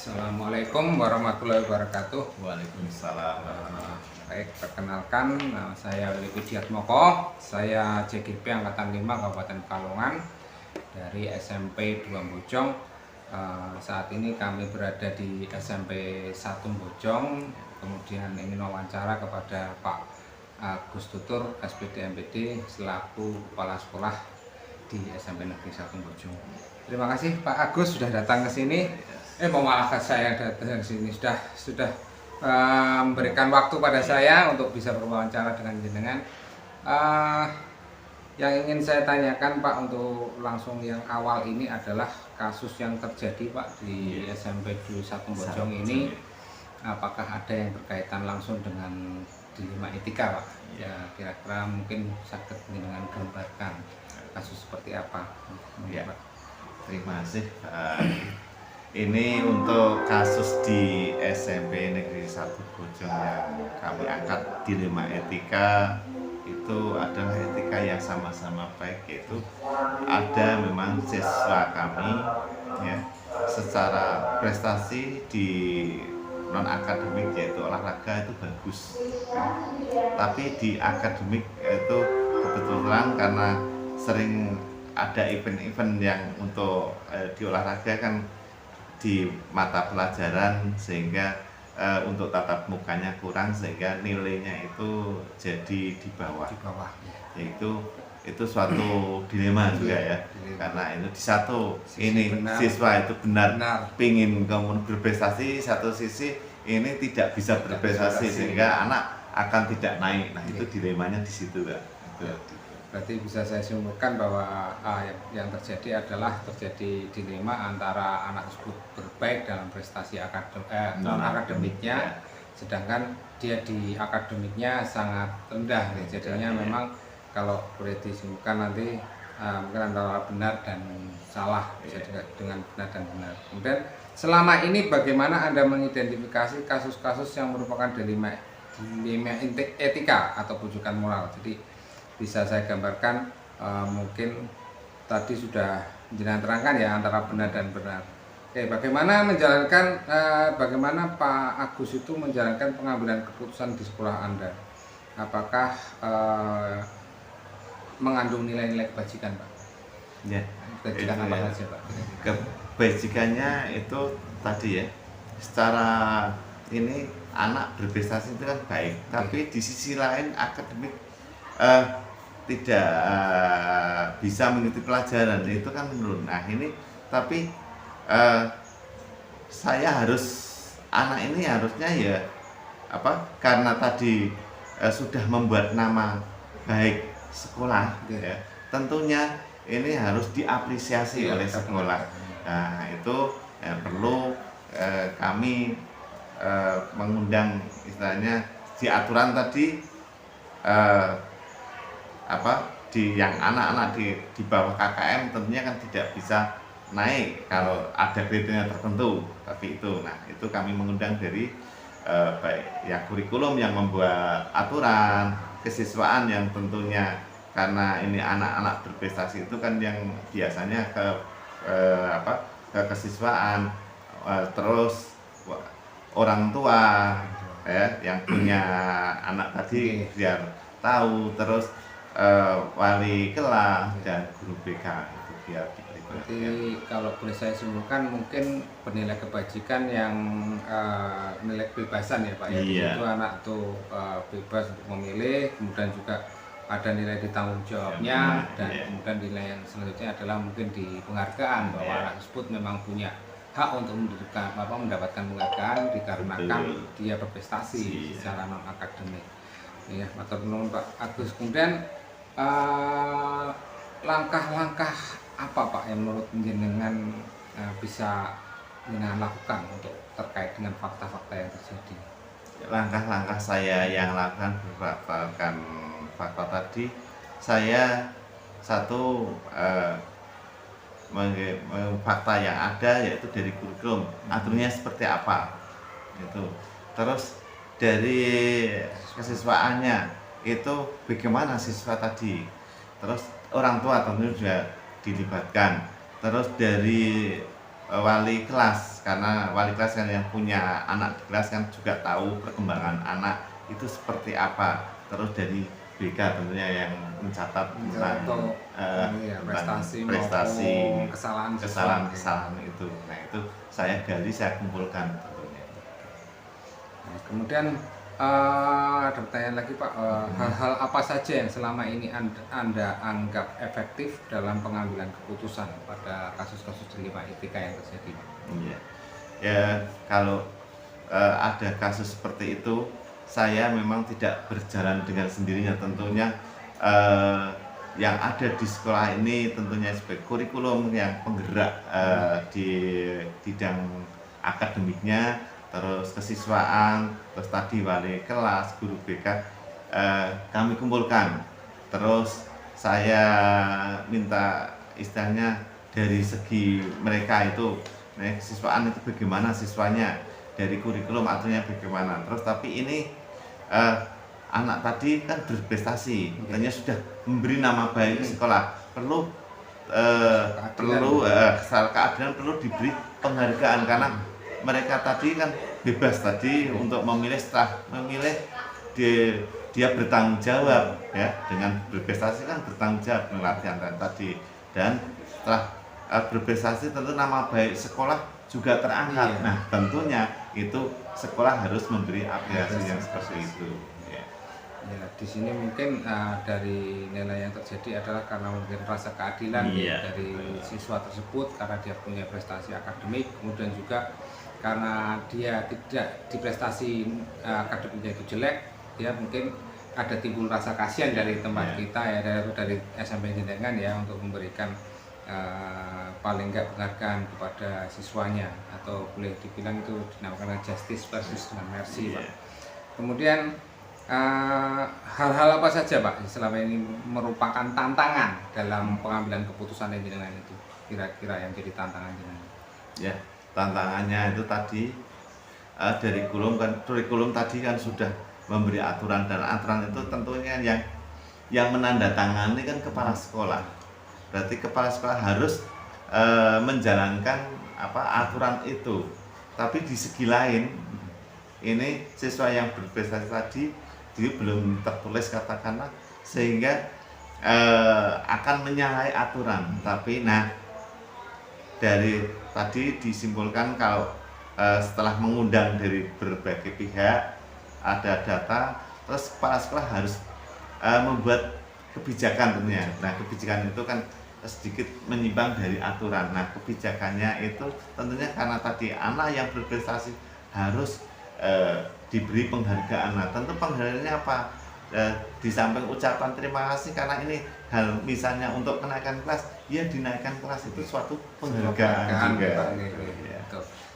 Assalamualaikum warahmatullahi wabarakatuh. Waalaikumsalam. Baik, perkenalkan, saya Willy Widiatmoko. Saya JGP Angkatan 5 Kabupaten Pekalongan dari SMP 2 Bojong. Saat ini kami berada di SMP 1 Bojong. Kemudian ingin wawancara kepada Pak Agus Tutur, SPD MPD, selaku Kepala Sekolah di SMP Negeri 1 Bojong. Terima kasih Pak Agus sudah datang ke sini. Malah saya datang ke sini sudah memberikan waktu pada saya untuk bisa berwawancara dengan jenengan. Yang ingin saya tanyakan Pak, untuk langsung yang awal ini adalah kasus yang terjadi Pak di SMP 1 Bojong ini. Apakah ada yang berkaitan langsung dengan dilema etika Pak? Ya, kira-kira mungkin sakit dengan gambarkan kasus seperti apa? Ya, terima kasih. Ini untuk kasus di SMP Negeri 1 Bojong yang kami angkat dilema etika, itu adalah etika yang sama-sama baik, yaitu ada memang siswa kami ya, secara prestasi di non akademik yaitu olahraga itu bagus, tapi di akademik itu kebetulan karena sering ada event-event yang untuk di olahraga kan di mata pelajaran, sehingga untuk tatap mukanya kurang, sehingga nilainya itu jadi di bawah. Yaitu suatu dilema juga ya, karena itu di satu ini siswa itu benar pingin kemudian berprestasi, satu sisi ini tidak bisa berprestasi sehingga anak akan tidak naik. Nah, itu dilemanya di situ kan. Berarti bisa saya simpulkan bahwa yang terjadi adalah terjadi dilema antara anak tersebut berbaik dalam prestasi non akademiknya, sedangkan dia di akademiknya sangat rendah. Jadinya memang kalau boleh disimpulkan nanti mungkin antara benar dan salah, bisa dengan benar dan benar. Kemudian selama ini bagaimana Anda mengidentifikasi kasus-kasus yang merupakan dilema etika atau bujukan moral? Jadi bisa saya gambarkan, mungkin tadi sudah jenengan terangkan ya antara benar dan benar. Oke, bagaimana Pak Agus itu menjalankan pengambilan keputusan di sekolah Anda? Apakah mengandung nilai-nilai kebajikan Pak? Ya, kebajikan apa saja Pak? Kebajikannya itu tadi ya, secara ini anak berprestasi itu kan baik, tapi di sisi lain akademik tidak bisa mengikuti pelajaran, itu kan menurun. Nah ini tapi anak ini harusnya ya karena tadi sudah membuat nama baik sekolah ya, tentunya ini harus diapresiasi oleh sekolah. Nah itu perlu kami mengundang, istilahnya di aturan tadi di yang anak-anak di bawah KKM tentunya kan tidak bisa naik kalau ada kriteria tertentu, tapi itu kami mengundang dari baik ya kurikulum yang membuat aturan kesiswaan, yang tentunya karena ini anak-anak berprestasi itu kan yang biasanya ke kesiswaan, terus orang tua ya yang punya anak tadi biar tahu, terus wali kelas dan guru BK itu biar diberikan. Berarti kalau boleh saya simpulkan, mungkin bernilai kebajikan yang nilai kebebasan ya Pak ya. Itu anak tuh bebas untuk memilih, kemudian juga ada nilai di tanggung jawabnya, dan kemudian nilai yang selanjutnya adalah mungkin di penghargaan, bahwa anak tersebut memang punya hak untuk mendapatkan penghargaan dikarenakan dia berprestasi secara non akademik. Ya, matur nuwun Pak Agus. Kemudian langkah-langkah apa Pak yang menurut jenengan bisa jenengan lakukan untuk terkait dengan fakta-fakta yang terjadi? Langkah-langkah saya yang lakukan berdasarkan fakta tadi, saya satu fakta yang ada yaitu dari kurikulum, aturannya seperti apa itu, terus dari kesiswaannya itu bagaimana siswa tadi, terus orang tua tentu juga dilibatkan, terus dari wali kelas, karena wali kelas kan yang punya anak di kelas kan juga tahu perkembangan anak itu seperti apa. Terus dari BK tentunya yang mencatat tentang prestasi maupun kesalahan itu. Nah itu saya gali, saya kumpulkan tentunya. Nah, kemudian ada pertanyaan lagi Pak, hal-hal apa saja yang selama ini anda anggap efektif dalam pengambilan keputusan pada kasus-kasus dilema etika yang terjadi Pak? Iya. Ya kalau ada kasus seperti itu, saya memang tidak berjalan dengan sendirinya. Tentunya yang ada di sekolah ini tentunya sebagai kurikulum yang penggerak di bidang akademiknya, terus kesiswaan, terus tadi wali kelas, guru BK, kami kumpulkan. Terus saya minta istilahnya dari segi mereka itu, kesiswaan itu bagaimana siswanya, dari kurikulum aturnya bagaimana. Terus tapi ini anak tadi kan berprestasi, katanya sudah memberi nama baik ke sekolah, perlu keadilan, perlu diberi penghargaan karena mereka tadi kan bebas tadi untuk memilih. Setelah memilih dia bertanggung jawab ya, dengan berprestasi kan bertanggung jawab latihan tadi, dan setelah berprestasi tentu nama baik sekolah juga terangkat. Nah tentunya itu sekolah harus memberi apresiasi yang seperti itu. Ya, di sini mungkin dari nilai yang terjadi adalah karena mungkin rasa keadilan dari siswa tersebut karena dia punya prestasi akademik, kemudian juga karena dia tidak di prestasi akademiknya itu jelek, dia mungkin ada timbul rasa kasihan dari tempat kita ya, dari SMP Jendengan ya, untuk memberikan paling enggak penghargaan kepada siswanya, atau boleh dibilang itu dinamakan justice versus dengan mercy Pak. Kemudian hal-hal apa saja Pak selama ini merupakan tantangan dalam pengambilan keputusan jenengan itu, kira-kira yang jadi tantangan jenengan? Ya, tantangannya itu tadi dari kurikulum tadi kan sudah memberi aturan, dan aturan itu tentunya yang menandatangani kan kepala sekolah. Berarti kepala sekolah harus menjalankan aturan itu. Tapi di segi lain ini siswa yang berprestasi tadi dia belum tertulis katakanlah, sehingga akan menyalahi aturan. Tapi dari tadi disimpulkan kalau setelah mengundang dari berbagai pihak, ada data, terus kepala sekolah harus membuat kebijakan tentunya. Nah kebijakan itu kan sedikit menyimpang dari aturan. Nah kebijakannya itu tentunya karena tadi anak yang berprestasi harus diberi penghargaan. Nah tentu penghargaannya apa? Di samping ucapan terima kasih karena ini hal misalnya untuk kenaikan kelas, ya dinaikkan kelas itu suatu penghargaan juga.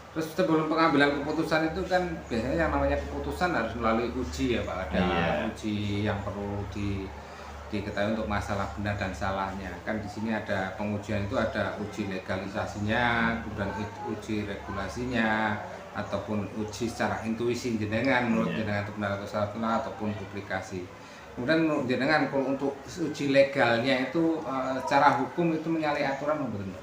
Terus sebelum pengambilan keputusan itu kan biasanya yang namanya keputusan harus melalui uji ya Pak, ada uji yang perlu diketahui untuk masalah benar dan salahnya. Kan di sini ada pengujian, itu ada uji legalisasinya, kemudian uji regulasinya, ataupun uji secara intuisi jenengan menurut jenengan itu benar atau salah, ataupun publikasi. Kemudian menurut jenengan kalau untuk uji legalnya itu secara hukum itu menyalahi aturan betul?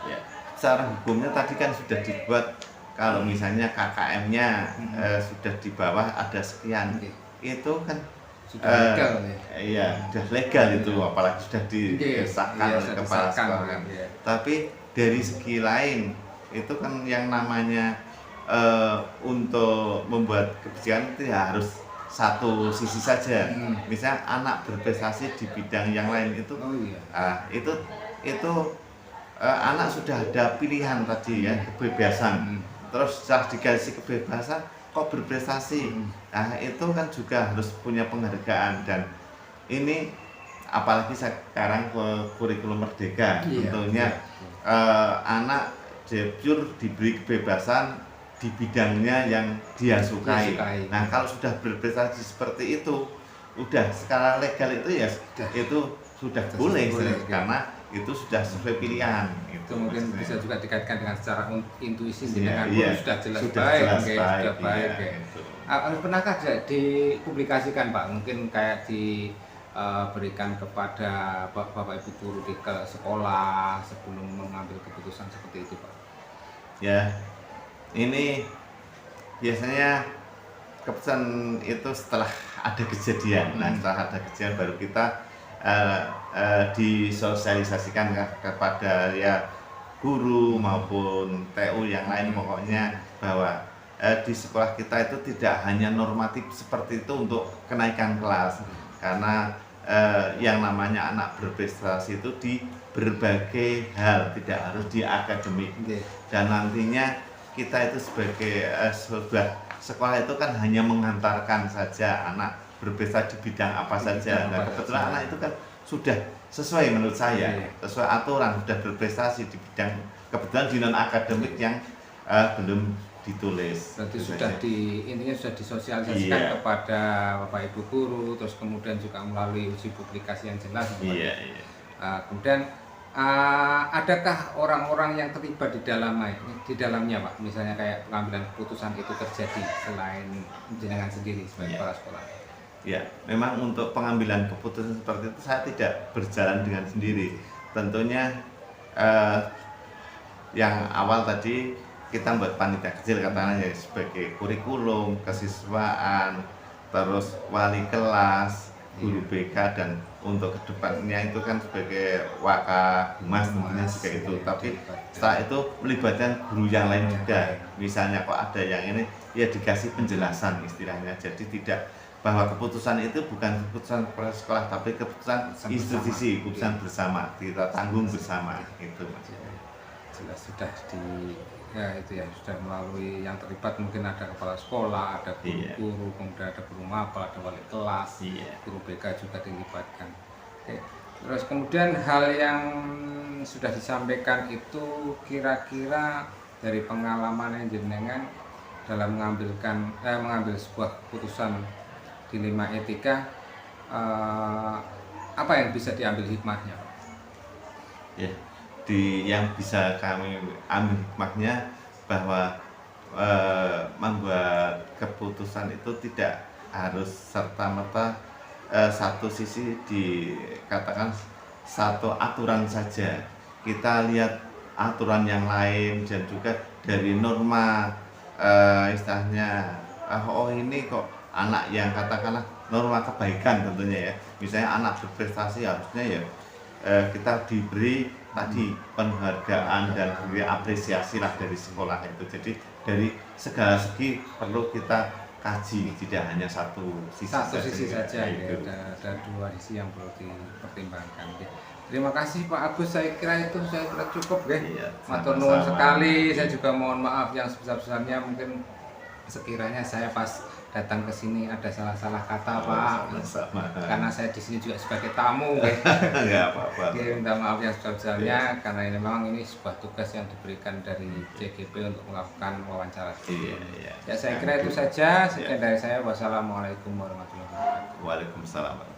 Ya, secara hukumnya tadi kan sudah dibuat, kalau misalnya KKM-nya sudah di bawah ada sekian, itu kan sudah legal ya? Iya, sudah legal itu, apalagi sudah disahkan oleh kepala sekolah. Tapi dari segi lain itu kan yang namanya untuk membuat kebijakan itu ya harus satu sisi saja. Misalnya anak berprestasi di bidang yang lain itu, itu anak sudah ada pilihan tadi ya, kebebasan. Terus setelah dikasih kebebasan kok berprestasi, nah itu kan juga harus punya penghargaan. Dan ini apalagi sekarang kurikulum merdeka, tentunya anak pure diberi kebebasan di bidangnya yang dia sukai. Nah kalau sudah berprestasi seperti itu, udah skala legal itu ya itu sudah boleh karena itu sudah sesuai pilihan. Itu mungkin bisa juga dikaitkan dengan secara intuisi dengan sudah jelas baik. Pernahkah dipublikasikan Pak? Mungkin kayak diberikan kepada Bapak Ibu guru di sekolah sebelum mengambil keputusan seperti itu Pak? Ya, ini biasanya keputusan itu setelah ada kejadian. Nah, setelah ada kejadian baru kita disosialisasikan kepada ya guru maupun TU yang lain, pokoknya bahwa di sekolah kita itu tidak hanya normatif seperti itu untuk kenaikan kelas, karena yang namanya anak berprestasi itu di berbagai hal, tidak harus di akademik. Dan nantinya kita itu sebagai sebuah sekolah itu kan hanya mengantarkan saja anak berprestasi di bidang apa saja. Nah, kebetulan anak itu kan sudah sesuai menurut saya, sesuai aturan, sudah berprestasi di bidang kebetulan di non akademik yang belum ditulis. Berarti sudah intinya sudah disosialisasikan kepada Bapak Ibu guru, terus kemudian juga melalui uji publikasi yang jelas. Kemudian adakah orang-orang yang terlibat di dalamnya Pak? Misalnya kayak pengambilan keputusan itu terjadi selain jenengan sendiri sebagai kepala sekolah? Ya, memang untuk pengambilan keputusan seperti itu saya tidak berjalan dengan sendiri. Tentunya yang awal tadi kita buat panitia kecil katanya sebagai kurikulum, kesiswaan, terus wali kelas, guru BK, dan untuk kedepannya itu kan sebagai Wakahumas tentunya juga itu. Tapi setelah itu melibatkan guru yang lain juga. Misalnya kok ada yang ini ya dikasih penjelasan istilahnya. Jadi tidak bahwa keputusan itu bukan keputusan kepala sekolah tapi keputusan institusi, keputusan bersama, kita tanggung bersama itu Mas. Jelas sudah sudah melalui yang terlibat, mungkin ada kepala sekolah, ada guru-guru, kemudian ada guru mapel, ada wali kelas, guru BK juga dilibatkan. Terus kemudian hal yang sudah disampaikan itu kira-kira dari pengalaman yang jenengan dalam mengambil sebuah keputusan dilema etika, apa yang bisa diambil hikmahnya Pak? Ya, yang bisa kami ambil hikmahnya bahwa membuat keputusan itu tidak harus serta-merta satu sisi dikatakan satu aturan saja. Kita lihat aturan yang lain dan juga dari norma istilahnya oh ini kok anak yang katakanlah norma kebaikan tentunya ya. Misalnya anak berprestasi harusnya ya kita diberi tadi penghargaan dan beri apresiasi lah dari sekolah itu. Jadi dari segala segi perlu kita kaji, tidak hanya satu sisi saja ya. Ada dua sisi yang perlu dipertimbangkan. Terima kasih Pak Agus, saya kira cukup ya. Matur nuwun sekali. Saya juga mohon maaf yang sebesar-besarnya mungkin sekiranya saya pas datang ke sini ada salah-salah kata Pak. Karena saya di sini juga sebagai tamu. Enggak apa-apa. Minta maaf yang sebesar-besarnya karena ini memang sebuah tugas yang diberikan dari CGP untuk melakukan wawancara. Ya, saya kira itu saja. Sekian dari saya. Wassalamualaikum warahmatullahi wabarakatuh. Waalaikumsalam.